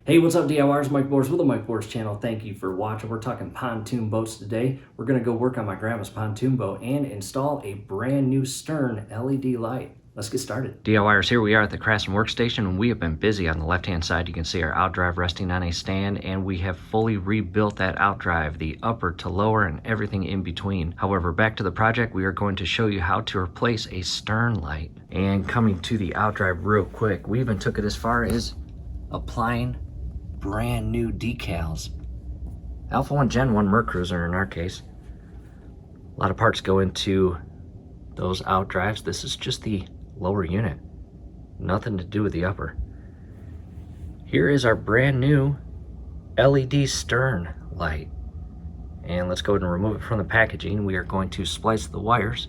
Hey, what's up DIYers? Mike Boers with the Mike Boers channel. Thank you for watching. We're talking pontoon boats today. We're going to go work on my grandma's pontoon boat and install a brand new stern LED light. Let's get started. DIYers, here we are at the Craftsman workstation, and we have been busy. On the left hand side you can see our outdrive resting on a stand, and we have fully rebuilt that outdrive, the upper to lower and everything in between. However, back to the project, we are going to show you how to replace a stern light. And coming to the outdrive real quick, we even took it as far as applying brand new decals. Alpha 1 Gen 1 Mercruiser in our case. A lot of parts go into those outdrives. This is just the lower unit. Nothing to do with the upper. Here is our brand new LED stern light. And let's go ahead and remove it from the packaging. We are going to splice the wires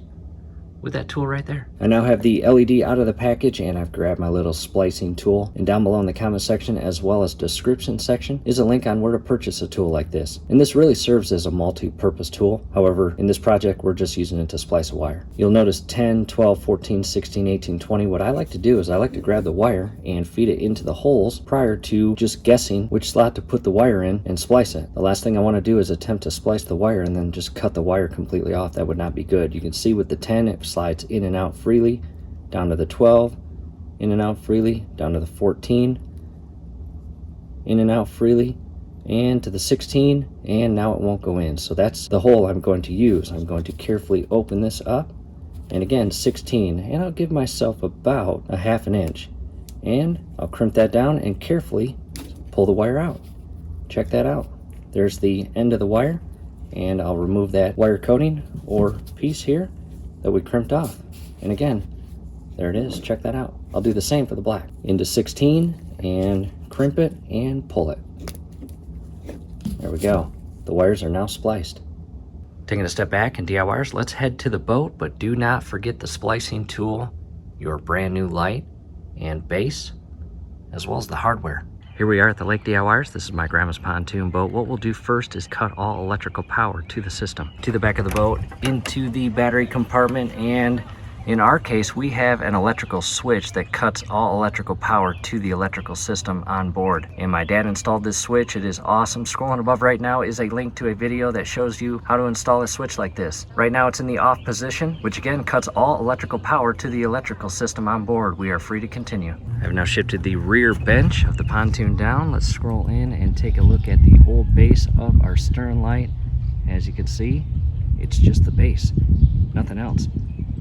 with that tool right there. I now have the LED out of the package, and I've grabbed my little splicing tool. And down below in the comment section as well as description section is a link on where to purchase a tool like this. And this really serves as a multi-purpose tool. However, in this project we're just using it to splice a wire. You'll notice 10, 12, 14, 16, 18, 20. What I like to do is I like to grab the wire and feed it into the holes prior to just guessing which slot to put the wire in and splice it. The last thing I want to do is attempt to splice the wire and then just cut the wire completely off. That would not be good. You can see with the 10 it slides in and out freely, down to the 12, in and out freely, down to the 14, in and out freely, and to the 16, and now it won't go in. So that's the hole I'm going to use. I'm going to carefully open this up, and again 16, and I'll give myself about a half an inch, and I'll crimp that down and carefully pull the wire out. Check that out. There's the end of the wire, and I'll remove that wire coating or piece here that we crimped off. And again, there it is. Check that out. I'll do the same for the black. Into 16 and crimp it and pull it. There we go. The wires are now spliced. Taking a step back, and DIYers, let's head to the boat, but do not forget the splicing tool, your brand new light and base, as well as the hardware. Here we are at the lake, DIYers. This is my grandma's pontoon boat. What we'll do first is cut all electrical power to the system, to the back of the boat, into the battery compartment, and in our case, we have an electrical switch that cuts all electrical power to the electrical system on board. And my dad installed this switch. It is awesome. Scrolling above right now is a link to a video that shows you how to install a switch like this. Right now it's in the off position, which again cuts all electrical power to the electrical system on board. We are free to continue. I've now shifted the rear bench of the pontoon down. Let's scroll in and take a look at the old base of our stern light. As you can see, it's just the base, nothing else.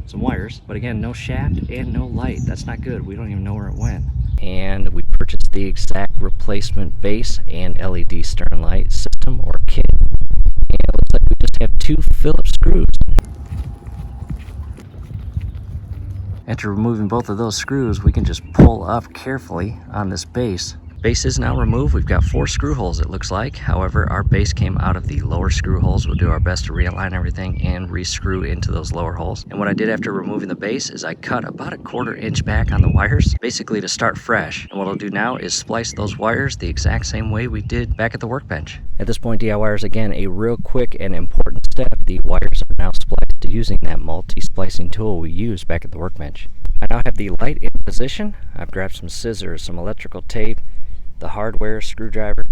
Some wires, but again, no shaft and no light. That's not good. We don't even know where it went. And we purchased the exact replacement base and LED stern light system or kit. And it looks like we just have 2 Phillips screws. After removing both of those screws, we can just pull up carefully on this base. Base is now removed. We've got 4 screw holes, it looks like. However, our base came out of the lower screw holes. We'll do our best to realign everything and re-screw into those lower holes. And what I did after removing the base is I cut about a 1/4 inch back on the wires, basically to start fresh. And what I'll do now is splice those wires the exact same way we did back at the workbench. At this point, DIYers, again, a real quick and important step. The wires are now spliced using that multi-splicing tool we used back at the workbench. I now have the light in position. I've grabbed some scissors, some electrical tape, the hardware, screwdriver.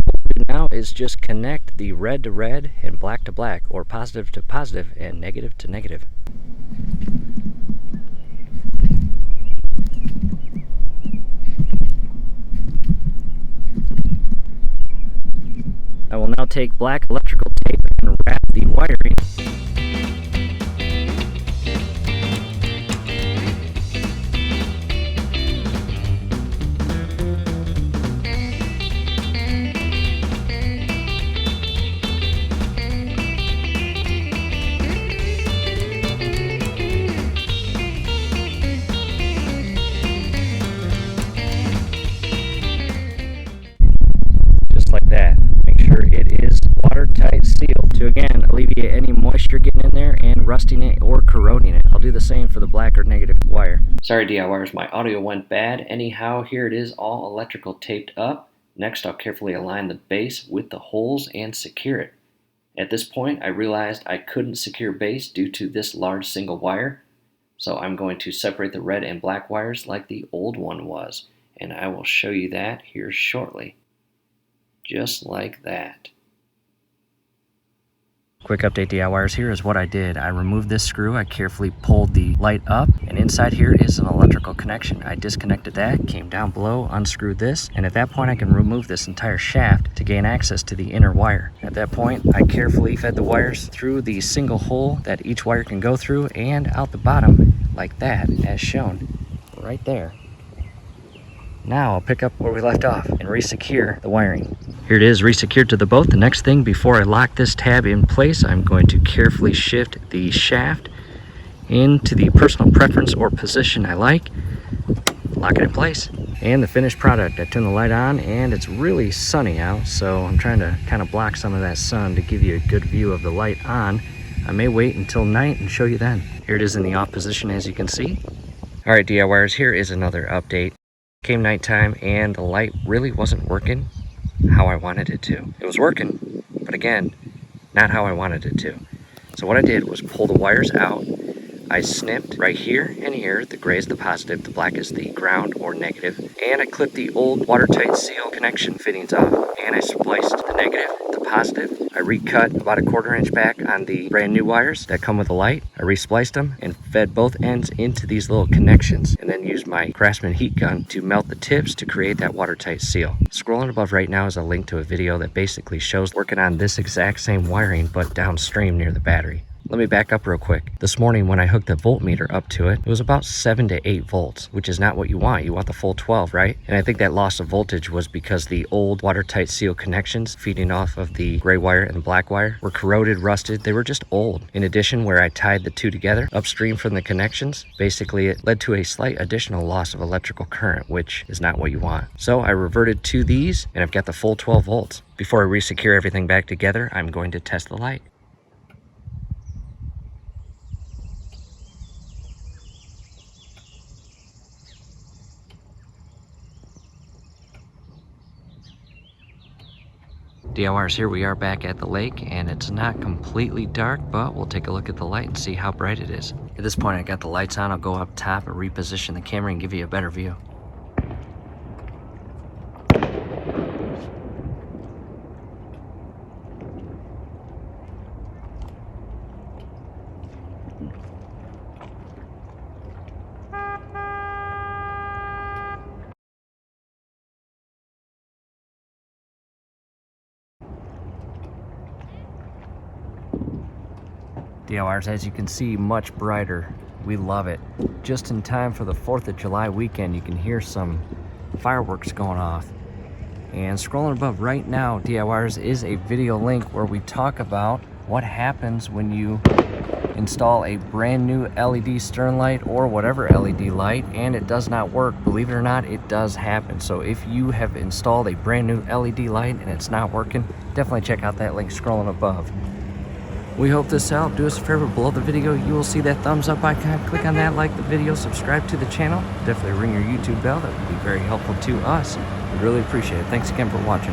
What we do now is just connect the red to red and black to black, or positive to positive and negative to negative. I will now take black electrical tape and wrap the wiring. Like that. Make sure it is watertight sealed to again alleviate any moisture getting in there and rusting it or corroding it. I'll do the same for the black or negative wire. Sorry DIYers, my audio went bad. Anyhow, here it is all electrical taped up. Next, I'll carefully align the base with the holes and secure it. At this point, I realized I couldn't secure base due to this large single wire, so I'm going to separate the red and black wires like the old one was. and I will show you that here shortly. Just like that. Quick update, DIYers, here is what I did. I removed this screw, I carefully pulled the light up, and inside here is an electrical connection. I disconnected that, came down below, unscrewed this, and at that point I can remove this entire shaft to gain access to the inner wire. At that point, I carefully fed the wires through the single hole that each wire can go through and out the bottom like that, as shown right there. Now I'll pick up where we left off and resecure the wiring. Here it is, resecured to the boat. The next thing, before I lock this tab in place, I'm going to carefully shift the shaft into the personal preference or position I like. Lock it in place. And the finished product, I turn the light on and it's really sunny out, so I'm trying to kind of block some of that sun to give you a good view of the light on. I may wait until night and show you then. Here it is in the off position, as you can see. All right, DIYers, here is another update. Came nighttime and the light really wasn't working how I wanted it to. It was working, but again, not how I wanted it to. So what I did was pull the wires out. I snipped right here and here. The gray is the positive, the black is the ground or negative, and I clipped the old watertight seal connection fittings off, and I spliced the negative, the positive. I recut about a 1/4 inch back on the brand new wires that come with the light. I respliced them and fed both ends into these little connections, and then used my Craftsman heat gun to melt the tips to create that watertight seal. Scrolling above right now is a link to a video that basically shows working on this exact same wiring but downstream near the battery. Let me back up real quick. This morning when I hooked the voltmeter up to it, it was about 7 to 8 volts, which is not what you want. You want the full 12, right? And I think that loss of voltage was because the old watertight seal connections feeding off of the gray wire and the black wire were corroded, rusted. They were just old. In addition, where I tied the two together upstream from the connections, basically it led to a slight additional loss of electrical current, which is not what you want. So I reverted to these and I've got the full 12 volts. Before I resecure everything back together, I'm going to test the light. DIYers, here we are back at the lake, and it's not completely dark, but we'll take a look at the light and see how bright it is. At this point, I got the lights on. I'll go up top and reposition the camera and give you a better view. DIYers, as you can see, much brighter. We love it. Just in time for the 4th of July weekend, you can hear some fireworks going off. And scrolling above right now, DIYers, is a video link where we talk about what happens when you install a brand new LED stern light or whatever LED light and it does not work. Believe it or not, it does happen. So if you have installed a brand new LED light and it's not working, definitely check out that link scrolling above. We hope this helped. Do us a favor, below the video you will see that thumbs up icon. Click on that, like the video, subscribe to the channel. Definitely ring your YouTube bell. That would be very helpful to us. We really appreciate it. Thanks again for watching.